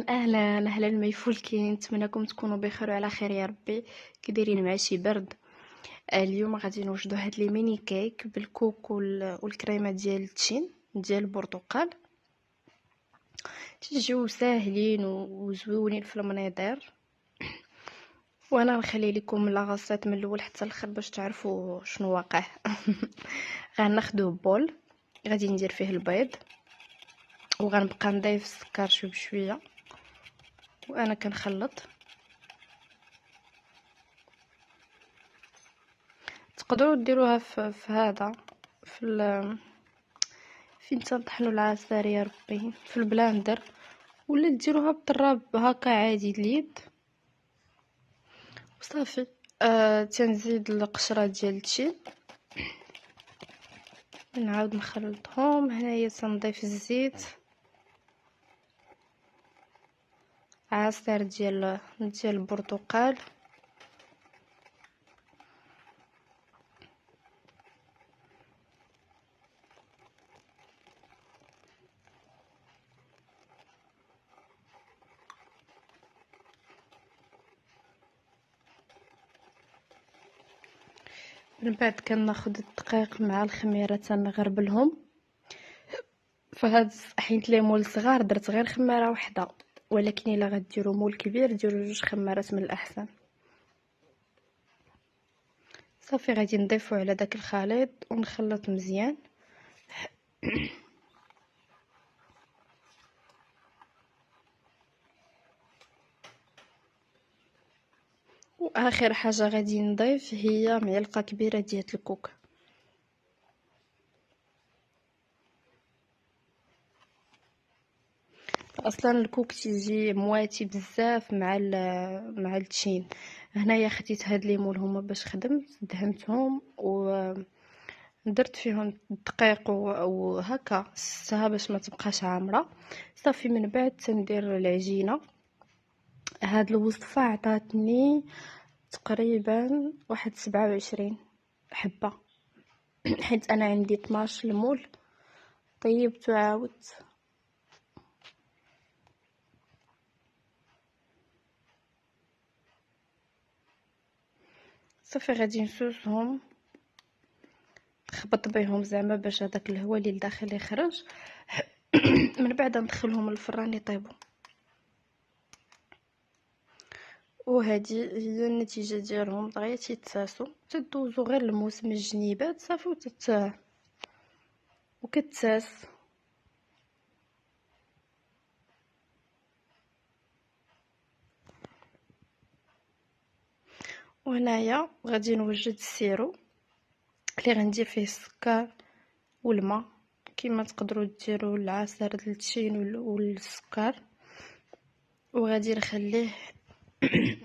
اهلا ميفولكين، نتمنىكم تكونوا بخير وعلى خير يا ربي. كي دايرين مع شي برد؟ اليوم غادي نوجدوا هاد لي ميني كيك بالكوك والكريمه ديال التشين ديال البرتقال. تيجيو ساهلين وزويونين في المنيضير، وانا نخلي لكم لاغاسات من الاول حتى الاخر باش تعرفوا شنو واقع. غناخذوا بول، غادي ندير فيه البيض وغنبقى نضيف السكر شويه بشويه وانا كنخلط. تقدروا ديروها في هذا فين تنطحنوا العصير يا ربي، في البلاندر، ولا ديروها بالطراب هكا عادي اليد وصافي. تنزيد القشره ديال التشين، نعاود نخلطهم. هنايا تنضيف الزيت، عصير ديال البرتقال، من بعد كناخذ الدقيق مع الخميره تنغربلهم. فهاد حيت لي مول صغار درت غير خماره واحده، ولكن الا غديروا مول كبير ديروا 2 خمارات من الاحسن. صافي غادي نضيفو على داك الخليط ونخلط مزيان. واخر حاجه غادي نضيف هي معلقه كبيره ديال الكوك. اصلا الكوك تيجي مواتي بزاف مع التشين. هنايا خديت هاد ليمون هما باش خدمت دهنتهم ودرت فيهم الدقيق وهكا ستها باش ما تبقاش عامره. صافي من بعد تندير العجينه. هاد الوصفه عطاتني تقريبا واحد 27 حبه، حيت انا عندي 12 المول. طيبت وعاودت. صافي غادي نسوسهم، نخبط بهم زعما باش هذاك الهواء اللي لداخل يخرج. من بعد ندخلهم للفران يطيبوا. وهذه هي النتيجه ديالهم، دغيا تيتساسوا، تدوزوا غير الموس من الجنيبات صافي وكتساس. وهنايا غادي نوجد السيرو اللي غندير فيه السكر والماء، كما تقدروا ديروا العصير ديال التشين والسكر، وغادي نخليه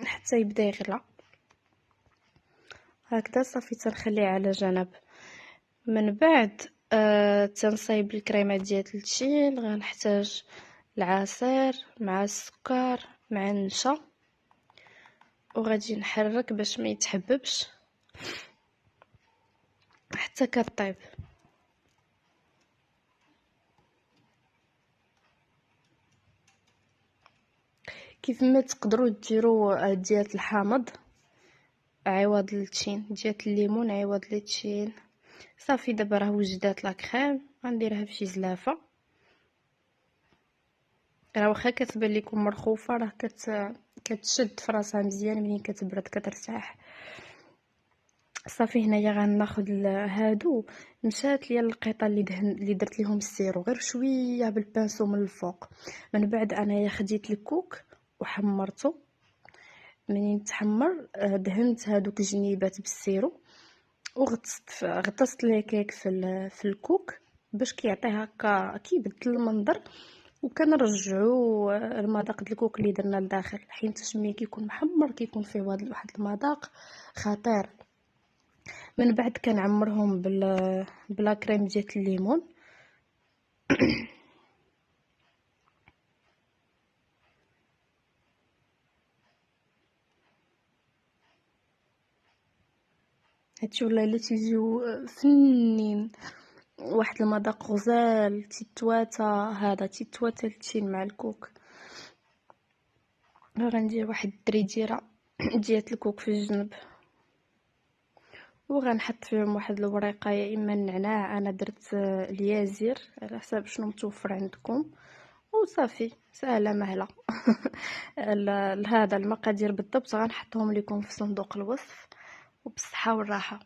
حتى يبدا يغلى هكذا. صافي تنخليه على جنب. من بعد تنصايب الكريمه ديال التشين. غنحتاج العصير مع السكر مع النشا، وغادي نحرك باش ما يتحببش حتى كطيب. كيف ما تقدروا ديروا ديال الحامض عوض التشين، ديال الليمون عوض التشين. صافي دابا راه وجدات لا كريم، غنديرها في شي زلافه. راه واخا كتبان لكم مرخوفه، راه كتشد في راسها مزيان، ملي كتبرد كترتاح. صافي هنايا غناخذ هادو. مشات ليا القيطه اللي درت ليهم السيرو غير شويه بالبانسو من الفوق. من بعد انايا خديت الكوك وحمرته. منين تحمر دهنت هادوك الجنيبات بالسيرو، غطست لي كيك في الكوك باش كيعطي هكا كيبدل المنظر. وكنرجعوا المذاق ديال الكوك اللي درنا لداخل، حيت ملي كيكون محمر كيكون فيه واحد المذاق خطير. من بعد كنعمرهم بلا كريم ديال الليمون. هادشي والله الا تيجيو فنين، واحد المذاق غزال. تيتواتا التين مع الكوك. غندير واحد التريديره ديال الكوك في الجنب، وغنحط فيهم واحد الوريقه يا اما النعناع. انا درت اليازير على حساب شنو متوفر عندكم، وصافي سهله مهله. هذا المقادير بالضبط غنحطهم لكم في صندوق الوصف، وبالصحه والراحه.